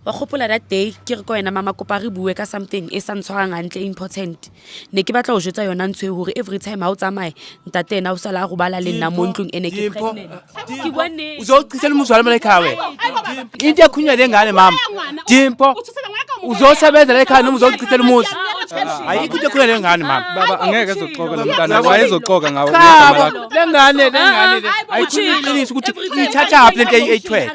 wa gopola that day ke re ko wena mama kopa re bue ka something e sa ntshwarang hantle important ne ke batla go jwetsa yona ntshwe hore every time ha o tsamaye ntate ena o sala go bala le nna mo ntlong ene ke pregnant ke bone uzochithela umzwala la ekhaya into ekhunywa lengane mama Dimpo uzosebenza la ekhaya noma uzochithela umuzi ayikho into ekhunywa lengane mama baba angeke ezoxoka lo mntana wayezoxoka ngawo lengane ayiqinisa ukuthi ithatha aphi lento eyithwele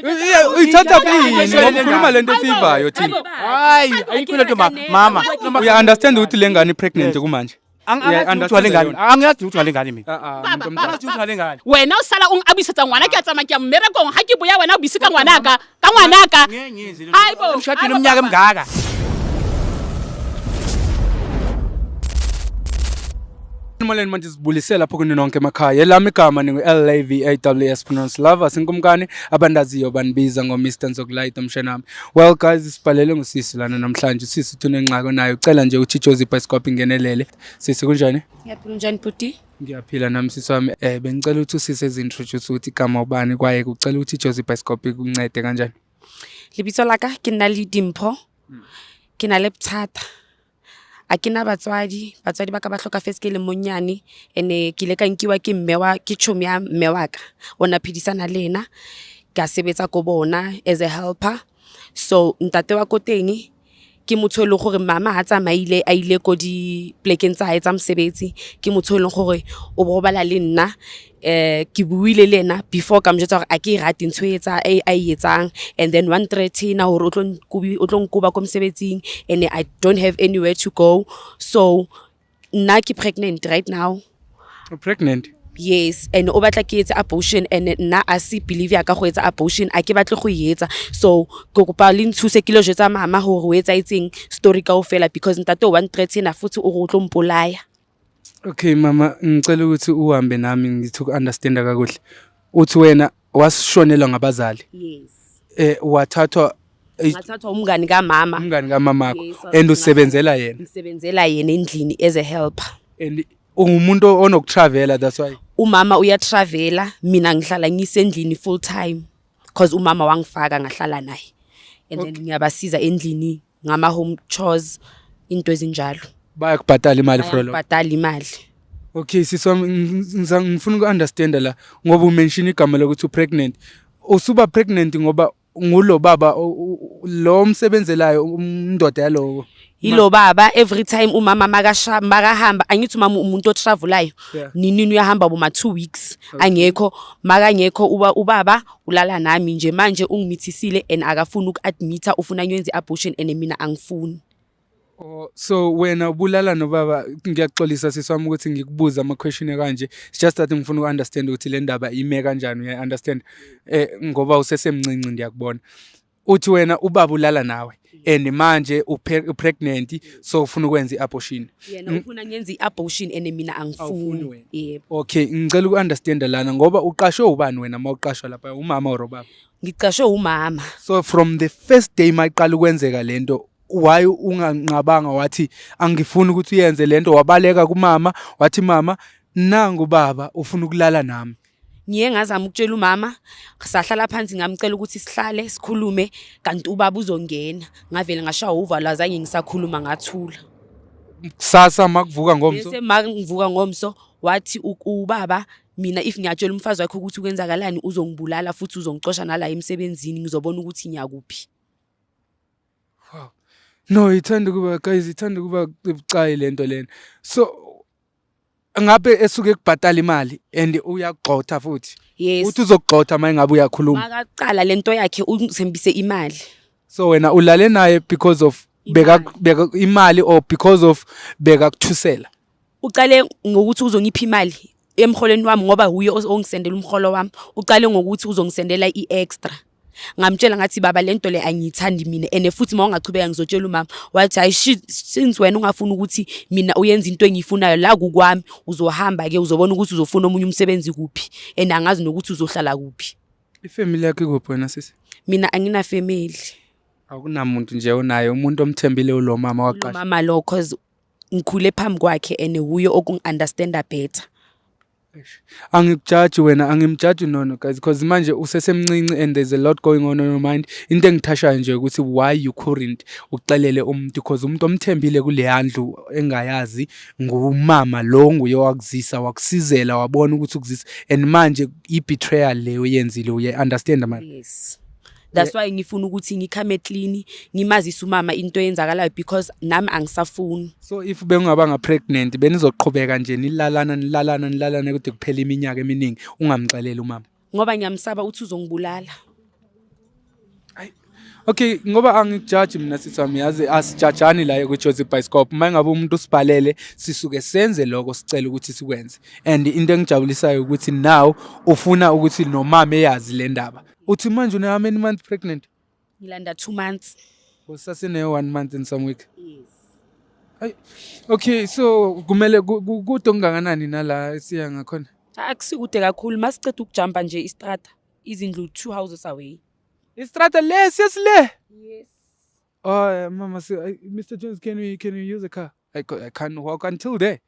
uyithatha yini ngokukhuluma lento esiyivayo thina hayi ayikho lento mama uya understand ukuthi lengane pregnant kumanje angiyazi ukuthi ngalengane mina umuntu omdala wena o sala ong abisetsa ngwana ke a tsamaya ke a mmerekong ha ke boya wena o bisika ngwanaka ka ngwanaka hayibo umshadile umnyaka emngaka Molweni manje sibulisela lapho kuni nonke emakhaya elami igama ningu-LAVAWS pronounce love sinkumkani abandaziyo banibiza ngo-Mr Nzokulayita mshenami. Well guys sibhalele ngusisi lana namhlanje usisi thunengxako nayo ucela nje uthi Jozi Bioscope ingenelele. Sisi kunjani? Ngiyaphila njani bhuti? Ngiyaphila nami sisi wami bengicela ukuthi usisi ezintroduce ukuthi igama ubani kwaye ucela ukuthi Jozi Bioscope ikuncede kanjani. Lebitso la ka ke nna le Dimpho ke na le Bothata a ke na batswadi ba ka ba hlokafetse ke le monyane ene ke le ka nkiwa ke mmewa ke chomi ya mmewaka ona phidisana lena ka sebetsa go bona as a helper so ntate wa ko teng ke motho le gore mama ha tsamaile a ile go di plekeng tsa etsa mosebetsi ke motho le gore o bobala le nna ke buile le ena before ka mjetsa gore a ke rate ntho etsa a etsang and then 130 na hore o tlo nkuba ko mosebetsing and I don't have anywhere to go so nna ke pregnant right now. Pregnant? Yes, and o batla ke etsa abortion and nna a se believe ya ka go etsa abortion a ke batle go etsa so go kopa le nthuse ke lo jetsa mama hore o etsa itseng story ka ofela because ntate 130 na futhi o go tlo mpolaya. Okay mama ngicela ukuthi uhambe nami ngithi understand kakuhle uthi wena wasishonelwa ngabazali. Yes. Wathathwa umngani kamama. Umngani kamama wakho and usebenzela yena. Ngisebenzela yena endlini as a helper. And ungumuntu onokutravela that's why umama uyatravela mina ngihlala ngisendlini full time because umama wangifaka ngahlala naye and then ngiyabasiza endlini ngama home chores into ezinjalo bayakubhatala imali for lo bayakubhatala imali. Okay siswami ngifuna uku-understand la ngoba umention igama lokuthi pregnant usuba pregnant ngoba ngulo baba lo msebenzelayo umndoda yalo yilo baba every time umama makahamba angithi mama umuntu otravelayo nini uyahamba boma 2 weeks angekho makangekho ubaba ulala nami nje manje ungimithisile and akafuna ukuadmita ufuna nyenze abortion and mina angifuni. So wena ubulala nobaba ngiyaxolisa siswami ukuthi ngikubuza ama question kanje it's just that ngifuna uku-understand ukuthi le ndaba ime kanjani uya understand ngoba usesemncinci ndiyakubona uthi wena ubaba ulala nawe and manje pregnant so ufuna ukwenza iabortion yena ufuna ngenza iabortion and mina angifuni. Yebo. Okay ngicela uku-understand lana ngoba uqashwe ubani wena mawuqashwa lapha umama or ubaba? Ngiqashwe umama. So from the first day mayiqala ukwenzeka lento why unganqabanga wathi angifuni ukuthi uyenze lento wabaleka kumama wathi mama nangu baba ufuna ukulala nami? Ngiye ngazama ukutshela umama sahlala phansi ngamcela ukuthi sihlale sikhulume kanti ubaba uzongena ngavele ngashaya uvala azange ngisakhuluma ngathula. Kusasa makuvuka ngomso bese makuvuka ngomso wathi ubaba mina if ngiyatshela umfazi wakhe ukuthi ukwenzakalani uzongibulala futhi uzongicosha nala emsebenzini ngizobona ukuthi ngiyakuphi. No ithanda kuba guys ithanda kuba ebucayi lento lena so ngabe esuke kubhatala imali and uyagxotha futhi. Yes. Uthi uzogxotha manje ngabe uyakhuluma makaqala lento yakhe uzembise imali. So wena ulale naye because of beka imali or because of beka kuthusela? Uqale ngokuthi uzongipha imali emholweni wami ngoba huye ongisendela umholo wami uqale ngokuthi uzongisendela iextra. Ngamtshela ngathi baba lento le angiyithandi mina ene futhi mawungachubeka ngizotshela umama wathi hayi since wena ungafuna ukuthi mina uyenza into engiyifunayo la kukwami uzohamba ke uzobona ukuthi uzofuna omunye umsebenzi kuphi and angazi nokuthi uzohlala kuphi. Ifamily yakhe kuphi wena sisi? Mina angina family. Akunamuntu nje onayo umuntu omthembile ulo mama waqasha. Mama lo cause ngikhule phambi kwakhe ene huyo okungiunderstanda better. Angikujaji wena, angimjaji nono guys, because manje usesemncinci and there's a lot going on your mind. Into engithashayo nje ukuthi why you couldn't uxelele umuntu, because umuntu omthembile kule handlu engayazi ngumama lo nguye wakuzisa, wakusizela, wabona ukuthi ukuzisa, and manje i-betrayal leyo yenzile, uye understand man? Yes. That's why ngifuna ukuthi ngikhame clean, ngimazisa umama into eyenzakalayo because nami angisafuni. So if bengingaba pregnant benizoqhubeka nje nilalana kude kuphela iminyaka eminingi ungamxeleli umama? Ngoba ngiyamsaba uthi uzongibulala. Okay, ngoba angikujaji mina sisami, yazi asijajani la ku-Jozi Bioscope. Mangabe umuntu usibhalele sisuke senze lokho sicela ukuthi sikwenze. And into engijabulisayo ukuthi now ufuna ukuthi nomama eyazi le ndaba. Uthi manje una how many months pregnant? Ngilanda 2 months. Usasine 1 month in some week. Yes. Okay, so kumele kude kungakanani nala siya ngakhona? Akusikude kakhulu, masiceda ukujumpa nje istrata, izindlu 2 houses away. Istrata le siyasile. Yes. Oh mama, Mr. Jones, can we use a car? I can't walk until there.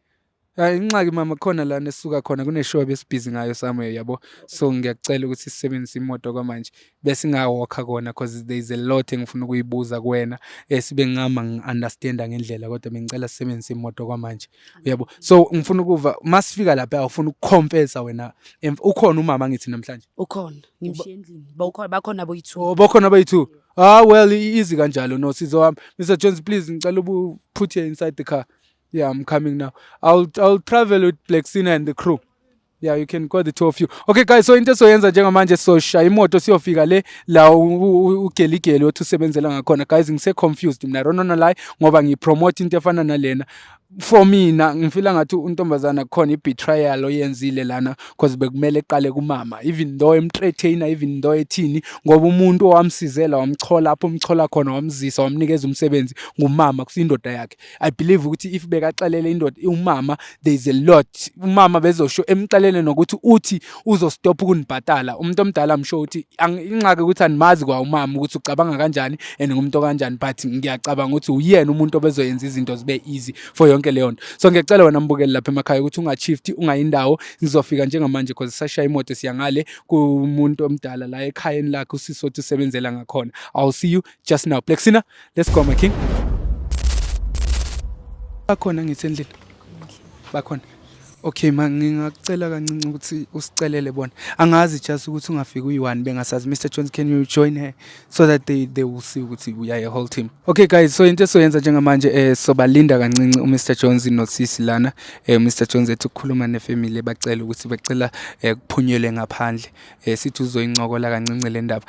Ingxaki mama khona la nesisuka khona kuneshow besibhizi ngayo somewhere yabo, so ngiyacela ukuthi sisebenzise imoto kwamanje bese ngawalka kona because there is a lot engifuna ukuyibuza kuwena sibe ngama ngiunderstanda ngendlela, kodwa bengicela sisebenzise imoto kwamanje uyabo. So ngifuna ukuva masifika lapha ufuna ukucompesa wena, ukhona umama ngithi namhlanje? Ukhona, ngimshiye endlini. Bakhona boyi2. Oh bakhona boyi2. Ah well, easy kanjalo no sizo wami. Mr. Jones, please ngicela put here inside the car. Yeah, I'm coming now. I'll travel with Plexina and the crew. Yeah, you can go the two of you. Okay guys, so into soyenza njengamanje so shaya imoto siyofika le la ugeligeli othusebenzela ngakhona. Guys, ngise confused mina, don't know lie, ngoba ngipromote into efana nalena. For mina ngifila ngathi untombazana khona i-betrayal oyenzile lana because bekumele eqale kumama, even though emtrainer, even though ethini, ngoba umuntu owamsizela wamchola apho umchola khona, wamzisa, wamnikeza umsebenzi ngumama kusindoda yakhe. I believe ukuthi if bekaxelele indoda umama, there is a lot umama bezosho emxelele nokuthi uthi uzostop ukunibhatala. Umuntu omdala amsho ukuthi ingxaki ukuthi animazi kwa umama ukuthi ucabanga kanjani and ngumuntu kanjani, but ngiyacabanga ukuthi uyena umuntu obezoyenza izinto zibe easy for yonke leyo nto. So ngiyacela wena mbukeli lapha emakhaya ukuthi ungashifti, ungayindawo, ngizofika njengamanje because sashaya imoto siyangale kumuntu omdala la ekhayeni lakhe usisothu usebenzela ngakhona. I'll see you just now. Plexina, let's go my king. Bakhona ngitsendlini. Bakhona. Okay ngingacela kancinci ukuthi usicelele bona. Angazi just ukuthi ungafika uyi1 bengasazi. Mr. Jones, can you join her so that they will see ukuthi we are a whole team. Okay guys, so into soyenza njengamanje sobalinda kancinci uMr. Jones nosisi lana. Mr. Jones ethi ukukhuluma nefamily bacela ukuthi becela kuphunyelwe ngaphandle. Sithi uzoyincokola kancinci le ndaba.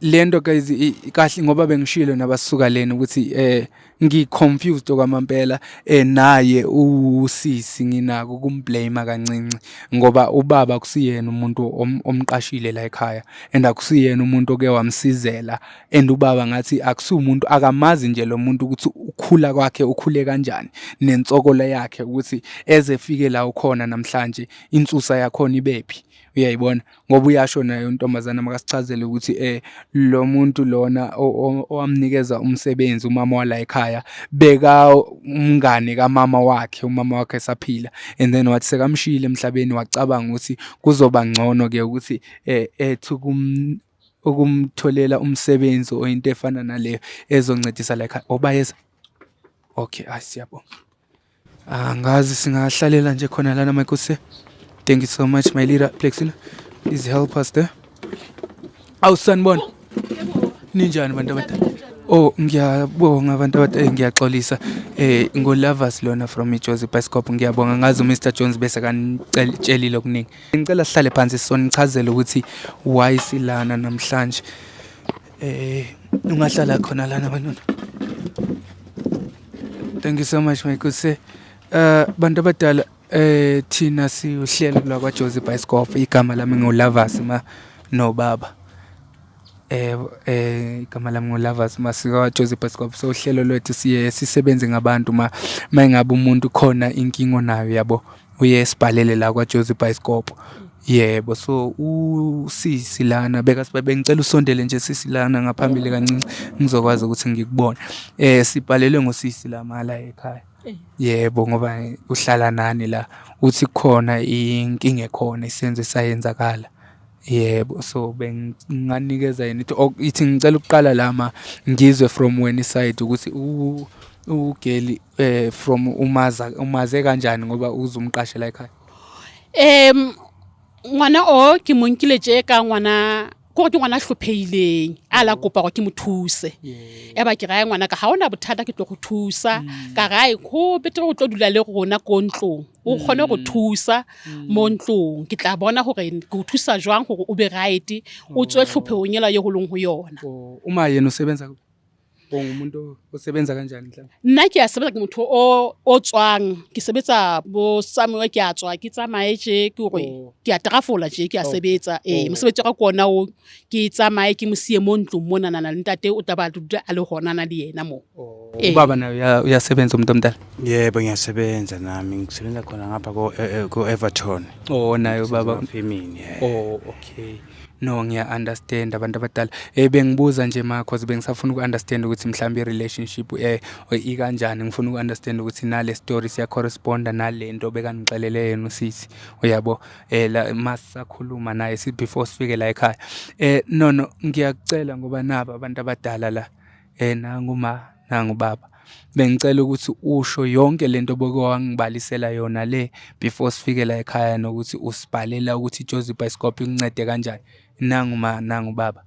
Lento guys kahle ngoba bengishilo nabasuka lena ukuthi ngiconfused okwamampela naye usisi nginako kumblame kancinci ngoba ubaba kusiyena umuntu omqashile la ekhaya and akusiyena umuntu oke wamsizela, and ubaba ngathi akusumuntu akamazi nje lo muntu ukuthi ukhula kwakhe ukhule kanjani nentsokolo yakhe ukuthi ezefike la ukhona namhlanje insusa yakhona ibephi. Uyayibona ngoba uyasho naye untombazana makasichazele ukuthi lo muntu lona owamnikeza umsebenzi umama wala ekhaya beka umngane kamama wakhe, umama wakhe esaphila, and then wathi sekamshiyile emhlabeni wacabanga ukuthi kuzoba ngcono ke ukuthi ukumtholela umsebenzi oyinto efana naleyo ezoncedisa la ekhaya. Obayeza okay, asiyabonga. Ngazi singahlalela nje khona lana maykuse. Thank you so much, my leader, Plexina. Please help us there. Awusanibona? Ninjani bantu abadala? Oh, ngiyabonga abantu abadala, ngiyaxolisa. Ngolovers lona from iJozi Bioscope, ngiyabonga. Ngazi uMr. Jones bese kanitshelile okuningi. Ngicela sihlale phansi sonichazele ukuthi why silana namhlanje. Ungahlala khona lana bantwana. Thank you so much, my good sir. Bantu abadala, thina siuhlelo la kwaJozi Bioscope, igama lami nguLovers no baba. Igama lami nguLovers masika Jozi Bioscope. So uhlelo lwethu sisebenze ngabantu mangabe umuntu khona inkingo nayo yabo uye sibhalele la kwaJozi Bioscope. Yebo, so usisi lana beka sibabe ngicela usondele nje sisi lana ngaphambili kancinci ngizokwazi ukuthi ngikubone. Sibhalelwe ngosisi la mala ekhaya. Yebo ngoba uhlala nani la uthi kukhona inkinga ekhona isenze sayenzakala. Yebo, so benginganikeza yena ithi ngicela ukuqala lama ngizwe from wena side ukuthi ugeli from umaze kanjani ngoba uzumqashe la ekhaya. Ngwana o ke monkile je ka ngwana go ke ngwana hlopheileng ala kopa go ke mothuse eba ke ga ngwana ka ha ona bothata ke tlo go thusa ka ga go betere go tlo dula le gona ko ntlong o kgone go thusa mo ntlong ke tla bona gore go thusa jwang gore o be right o tswe hlopheong yela ye go leng go yona. Uma yena usebenza umuntu osebenza kanjani mhlawumbe? Nna ke a sebetsa ke motho o tswang ke sebetsa bo Samuel ke a tswa ke tsamaye je ke gore ke a trafola je ke a sebetsa mosebetsi ga kona o ke tsamaye ke mosie mo ntlong mona nana le ntate o taba a le hona na le yena mo. Ubaba naye uyasebenza umuntu omdala? Yebo ngiyasebenza nami ngisebenza khona ngapha ko Everton. Naye ubaba Femini. Okay. No, ngiya-understand abantu abadala. Bengibuza nje cause bengisafuna uku-understand ukuthi mhlawumbe i-relationship ikanjani. Ngifuna uku-understand ukuthi nale story siya corresponda nalento bekanixelele yena usisi. Uyabo la masakhuluma naye before sifike la ekhaya. No ngiyakucela ngoba naba abantu abadala la nangu baba. Bengicela ukuthi usho yonke lento bokowangibalisela yona le before sifike la ekhaya nokuthi usibhalela ukuthi Jozi Bioscope incede kanjani. Nangu baba.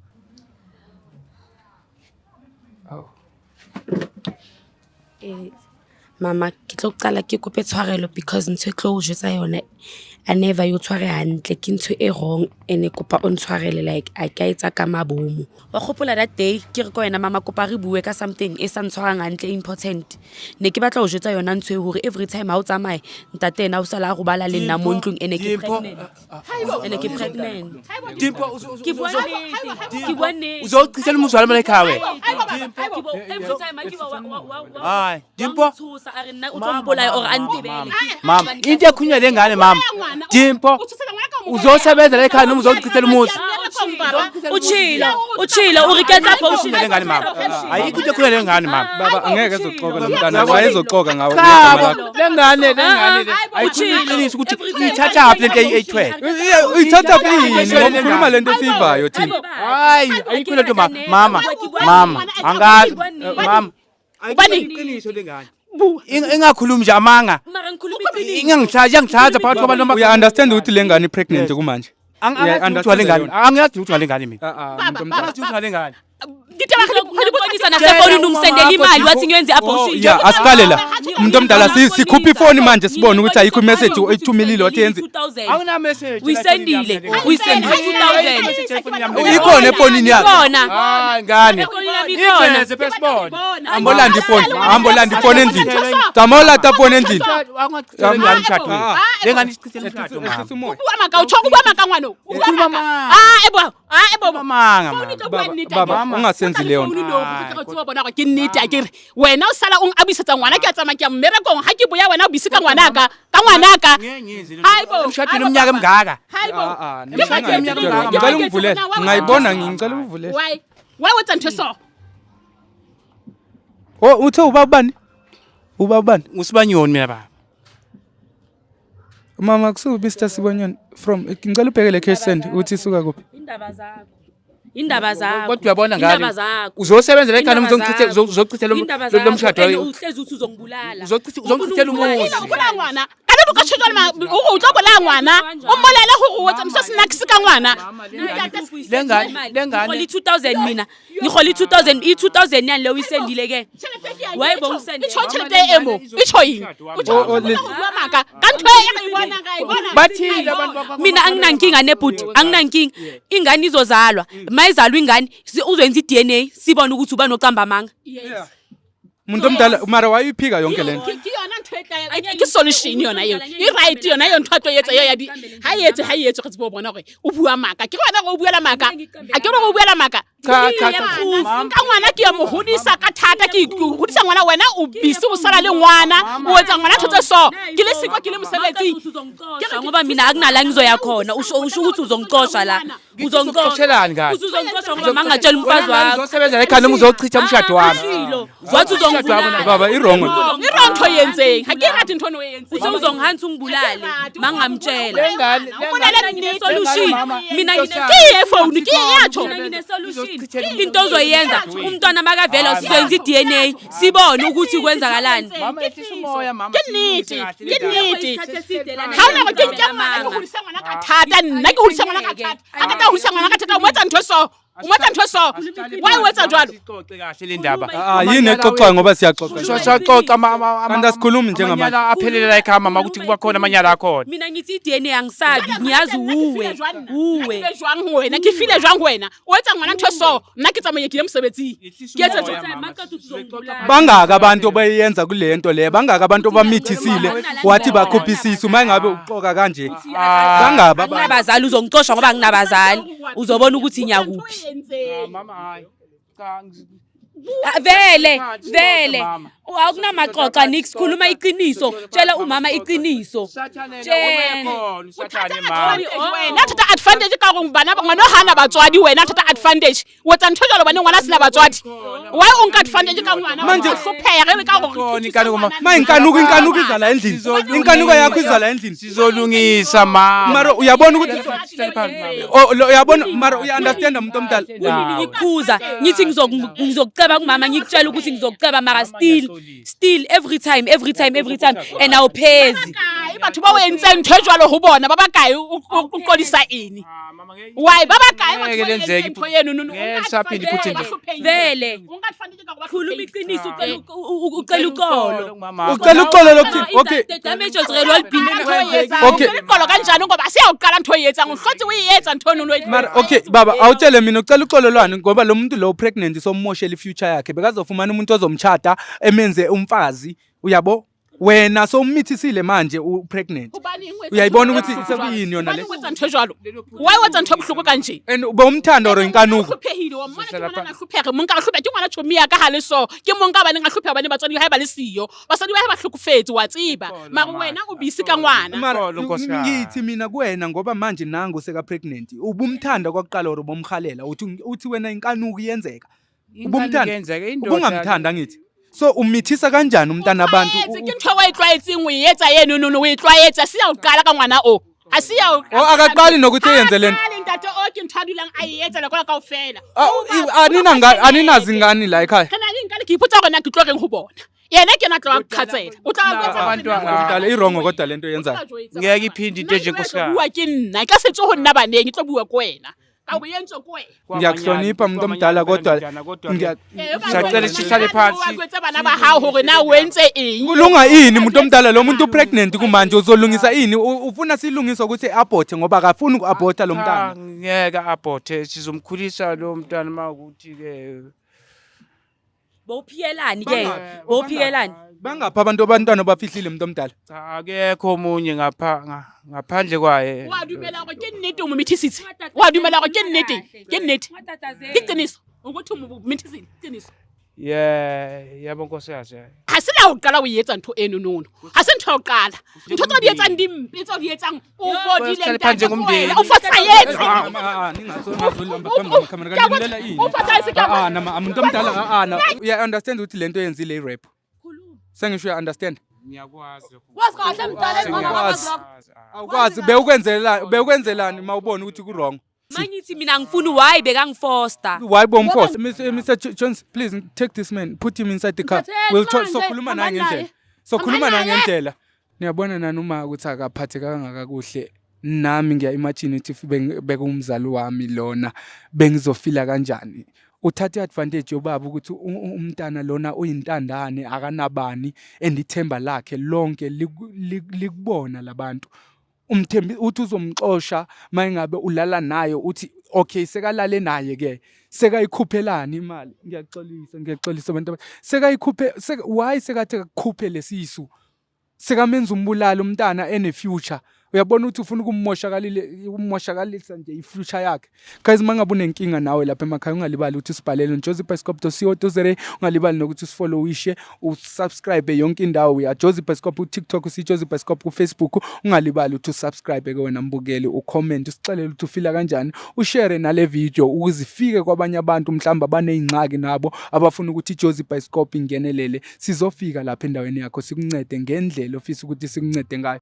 Mama ke tlo qala ke kope tshwarelo because ntse tlo jwetsa yona I never yo tshware hantle ke ntho e wrong ene kopa on tshwarele like a ka etsa ka mabomo wa gopola that day ke re ko yena mama kopa re bue ka something e sa ntshwarang hantle important ne ke batla go jwetsa yona ntse hore every time ha o tsamaye ntate ena o sala go bala le nna mo ntlong ene ke pregnant ke bone Uzochithela umuzwala mala ekhaya. every time I give Hayi, Dimpo. a re nna o tlo mpolaya or a ntebele Mama, into ekhunywa lengane mama. Dimpo. Uzosebenza la ekhaya noma uzochithela umuzi. Uchila uri ketsa potion Lengane mama. Ayikho into ekhunywa lengane mama. Baba angeke ezoqoka lo mntana wayezoqoka ngawo. Lengane ayiqinisa ukuthi ithatha aphi lento eyithwele. Uyithatha yini ngokukhuluma lento siyivayo thina? Hayi, ayikho lento mama. Angazi mama. Ayiqiniso lengane. Engakhulumi nje amanga. mara ngikhuluma iqiniso Iyangithatha phakathi kwabantu ama. Uya understand ukuthi lengane pregnant kumanje? Angiyazi ukuthi lengane mina. Umuntu omdala. Angazi ukuthi lengane. ngibonisa nasefoni ungisendela imali wathi ngiyenze abortion Yeah, asiqale la. Umuntu omdala sikhupha ifoni manje sibone ukuthi ayikho imessage oyithumilile wathi yenze. Awuna message. uyisendile 2000 Ikhona efonini yakhe. khona Hayi ngane. ikhona Iveze passport. Ambolanda ifoni endlini. Zamolanda ifoni endlini. Angachithela ngane umshado. Lengane isichithela umshado mama. Uba maka uchoka uba maka ngwano. Ukhuluma mama. Ebo Mama. Baba ungasenzi leyo nto. ke nnete a kere wena o sala o abisetsa ngwana ke a tsamaya ke a mmerekong ha ke boya wena o bisika ngwanaka Umshado umnyaka emngaka. Ngicela ungivulele. Ngayibona ngicela ungivulele. why wetsa ntho so Uthe ubabani? Ubabani? Usibanyoni mina baba. Mama kusubi Mr Sibonyoni from ngicela ubhekele cash send uthi suka kuphi? indaba zakho Kodwa uyabona ngani? Uzosebenza la ekhaya noma uzochithela lo mshado wayo. uhlezi uthi uzongibulala Uzochithela umuzi. ukhola ngwana kana lo ka tshotla ma o tlo bola ngwana o molela go wetsa msa sina kisika ngwana ngiholi 2000 mina ngiholi 2000 i2000 yani leyo isendile ke wayibo ungisendele ichothelete emo icho yini maka kantwe yayibona ngayibona Bathini abantu bakho. mina anginankinga nebhuti anginankinga ingane izozalwa mayizalwa ingane uzoyenza iDNA sibone ukuthi uba nocamba manga Umuntu omdala mara wayiphika yonke lento. kiyona ntwe ke solution yona eo e right yona yo ntho a tlo etsa yo ya di ha etse re tsebo bona gore o bua maka ke gona go buela maka a ke go buela maka ka ngwana ke ya mo hodisa ka thata ke hodisa ngwana wena o bisi o sala le ngwana o etsa ngwana thotse so ke le siko ke le mosebetsi ngoba mina akunala ngizoya khona usho ukuthi uzongixosha la uzongixoshelani kahle uzongixosha ngoba mangatshela umfazi wakho uzosebenza ekhaya noma uzochitha umshado wami wathi uzongibulala baba irongo ntho yenzeng ha ke rathi ntho no yenzeng uzongihantha ungibulale mangamtshela solution mina ngine phone ke yacho ngine solution into ozoyenza umntwana makavela sizoyenza iDNA sibone ukuthi kwenzakalani mama ethi umoya mama ke niti ha ona go kenka mama go hulisa ngwana ka thata nna ke hulisa ngwana ka thata aka ka hulisa ngwana ka thata o mwetsa ntho so why wetsa jwalo sicoce kahle le ndaba yini exoxwayo ngoba siyaxoxa siyaxoxa mama kanti asikhulumi njengamanje aphelela ekhaya mama ukuthi kuba khona amanyala akhona mina ngithi iDNA angisabi ngiyazi uwe jwang wena ke file jwang wena o etsa ngwana ntho so nna ke tsamaye ke le mosebetsi ke etsa bangaka abantu obayenza kule nto le bangaka abantu obamithisile wathi bakhuphisisa uma ngabe uxoka kanje bangaba abazali uzongixosha ngoba nginabazali uzobona ukuthi nyakuphi mama hayi vele akunamaxoxa nikukhuluma iqiniso tshela umama iqiniso wena thatha advantage ka go bana ngwana hana batswadi wena thatha advantage wetsa ntho jalo bana ngwana sina batswadi why unka advantage ka ngwana manje hlophega le ka go inkanuko izala endlini inkanuko yakho izala endlini sizolungisa mama mara uyabona ukuthi uyabona mara uya-understand umuntu omdala ngikhuza ngithi ngizokuceba kumama ngikutshela ukuthi ngizokuceba mara still every time and awuphezi batho ba wentse ntho jalo ho bona ba bakae uqolisa ini why ba bakae ntho yenu ngesaphindi futhi vele khuluma iqiniso ucela uxolo lokuthi okay damage ozirelwa libhini okay uqolo kanjani ngoba siyawuqala ntho yetsa ngihlothi uyiyetsa ntho nono mara okay baba awutshele mina ucela uxolo lwani ngoba lo muntu lo pregnant somoshela ifuture yakhe bekazofumana umuntu ozomtshata emenze umfazi uyabo wena somithisile manje upregnant uyayibona ukuthi sekuyini yona le ntho jalo why wetsa ntho buhluko kanje and bomthanda or inkanuko hluphehile wa mona ke ngwana hluphege monka hluphege ke ngwana chomi ya ka hale so ke monka ba ne hluphega ba ne batswadi ha ba le siyo basadi ba ha ba hlukufetse wa tsiba mara wena o bisi ka ngwana ngithi mina kuwena ngoba manje nangu seka pregnant ubumthanda kwakuqala or bomkhalela uthi wena inkanuko iyenzeka ubungamthanda ngithi so umithisa kanjani umntana abantu ke ntho wa itlwaetse ngweyetsa yenu nunu we itlwaetsa siyawuqala ka ngwana o asiyawu akaqali nokuthi yenze lento ntate o ke nthadulang ayetsa la kwa kaofela aninazi ngani la ekhaya kana ingane ke iputsa gona ke tlogeng ho bona yena ke na tlo akhatsela o tla kwetsa abantu udala irongo kodwa lento yenza ngeke iphindi into nje nkosikazi bua ke nna ka setso ho nna baneng tlo bua kwena ka buyentswe kwe ngiyakuhlonipha umuntu omdala kodwa ngiyacela sihlale phansi kwetsa bana ba hao hore na wenze eng kulunga ini umuntu omdala lo muntu pregnant kumanje uzolungisa ini ufuna silungiswa ukuthi abort ngoba akafuni ukuaborta lo mntana ngeke abort sizomkhulisa lo mntana makuthi ke bophikelani bangapha abantwana bafihlile umuntu omdala akekho omunye ngaphandle kwaye wadumela go ke nnete o momithisithi wadumela go ke nnete ke qiniso ukuthi umomithisithi qiniso yabo nkosikazi hasina uqala uyetsa ntho eno nono hasintho uqala ntho tsa di etsang dimpi tsa di etsang o bodile phansi ngumndeni o fatsa yetsa umuntu omdala uya understand ukuthi lento yenzile irap sengisho uya understand ngiyakwazi awukwazi bewukwenzelani mawubona ukuthi ku wrong mangithi mina ngifuna why bekangifoster why bomforce Mr. Jones please take this man put him inside the car we'll talk sokhuluma naye ngendlela niyabona nani uma ukuthi akaphatheka kangakakuhle nami ngiya-imagine ukuthi bekumzali wami lona bengizofila kanjani uthatha advantage yobaba ukuthi umntana lona uyintandane akanabani endithemba lakhe lonke likubona labantu umthembi uthi uzomxosha mayingabe ulala naye uthi okay sekalale naye ke sekayikhuphelani imali ngiyaxolisa abantu why sekathe kukhuphe lesisu sekamenza umbulalo umntana ene-future. Uyabona ukuthi ufuna ukumoshakalisa nje i-future yakhe. Guys, mangabe unenkinga nawe lapha emakhaya ungalibali ukuthi usibhalele jozibioscope.co.za, ungalibali nokuthi usifollowishe, usubscribe yonke indawo ya Jozi Bioscope ku-TikTok, usiJozi Bioscope ku-Facebook. Ungalibali ukuthi usubscribe ke wena mbukeli, ucomment, usixelele ukuthi ufila kanjani, ushare nale video ukuze ifike kwabanye abantu mhlamba banezingxaki nabo abafuna ukuthi iJozi Bioscope ingenelele. Sizofika lapha endaweni yakho sikuncede ngendlela ofisa ukuthi sikuncede ngayo.